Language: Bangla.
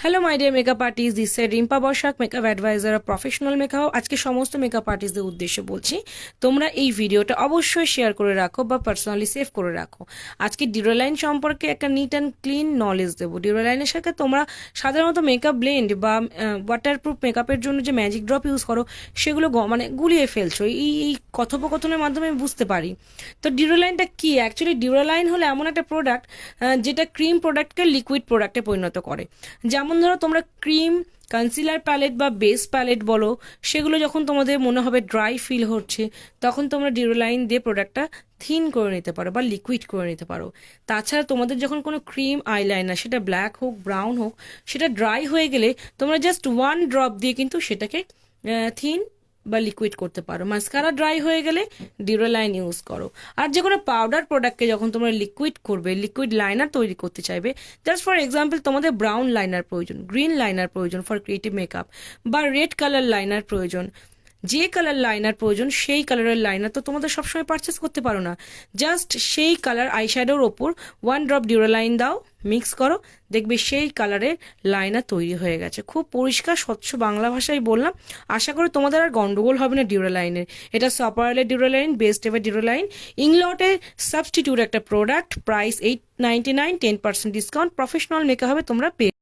Hello my dear makeup artist, this side Rimpa Basak, makeup advisor of professional makeup. আজকে সমস্ত মেকআপ আর্টিস্টদের উদ্দেশ্যে বলছি, তোমরা এই ভিডিওটা অবশ্যই শেয়ার করে রাখো বা পার্সোনালি সেভ করে রাখো। আজকে ডিউরালাইন সম্পর্কে একটা নিট অ্যান্ড ক্লিন নলেজ দেবো। ডিউরালাইনের সাথে তোমরা সাধারণত মেকআপ ব্লেন্ড বা ওয়াটারপ্রুফ মেকআপের জন্য যে ম্যাজিক ড্রপ ইউজ করো, সেগুলো মানে গুলিয়ে ফেলছো। এই কথোপকথনের মাধ্যমে আমি বুঝতে পারি। তো ডিউরালাইনটা কি? অ্যাকচুয়ালি ডিউরালাইন হলো এমন একটা প্রোডাক্ট যেটা ক্রিম প্রোডাক্টকে লিকুইড প্রোডাক্টে পরিণত করে। যেমন ধরো তোমরা ক্রিম, কনসিলার প্যালেট বা বেস প্যালেট বলো, সেগুলো যখন তোমাদের মনে হবে ড্রাই ফিল হচ্ছে, তখন তোমরা ডিউরালাইন দিয়ে প্রোডাক্টটা থিন করে নিতে পারো বা লিকুইড করে নিতে পারো। তাছাড়া তোমাদের যখন কোনো ক্রিম আইলাইনার, সেটা ব্ল্যাক হোক ব্রাউন হোক, সেটা ড্রাই হয়ে গেলে তোমরা জাস্ট ওয়ান ড্রপ দিয়ে কিন্তু সেটাকে থিন বা লিকুইড করতে পারো। মাস্কারা ড্রাই হয়ে গেলে ডিউরালাইন ইউজ করো। আর যে কোনো পাউডার প্রোডাক্টকে যখন তোমরা লিকুইড করবে, লিকুইড লাইনার তৈরি করতে চাইবে, জাস্ট ফর এক্সাম্পল তোমাদের ব্রাউন লাইনার প্রয়োজন, গ্রিন লাইনার প্রয়োজন ফর ক্রিয়েটিভ মেকআপ, বা রেড কালার লাইনার প্রয়োজন, যে কালার লাইনার প্রয়োজন সেই কালারের লাইনার তো তোমাদের সবসময় পারচেস করতে পারো না। জাস্ট সেই কালার আইশ্যাডোর ওপর ওয়ান ড্রপ ডিউরালাইন দাও, মিক্স করো, দেখবে সেই কালারের লাইনার তৈরি হয়ে গেছে। খুব পরিষ্কার স্বচ্ছ বাংলা ভাষায় বললাম। আশা করি তোমাদের আর গন্ডগোল হবে না ডিউরালাইনের। এটা সপারলের ডিউরালাইন, বেস্ট এভার ডিউরালাইন, ইংলটের সাবস্টিটিউট একটা product, price $8.99, 10% discount, professional makeup হবে তোমরা পেয়ে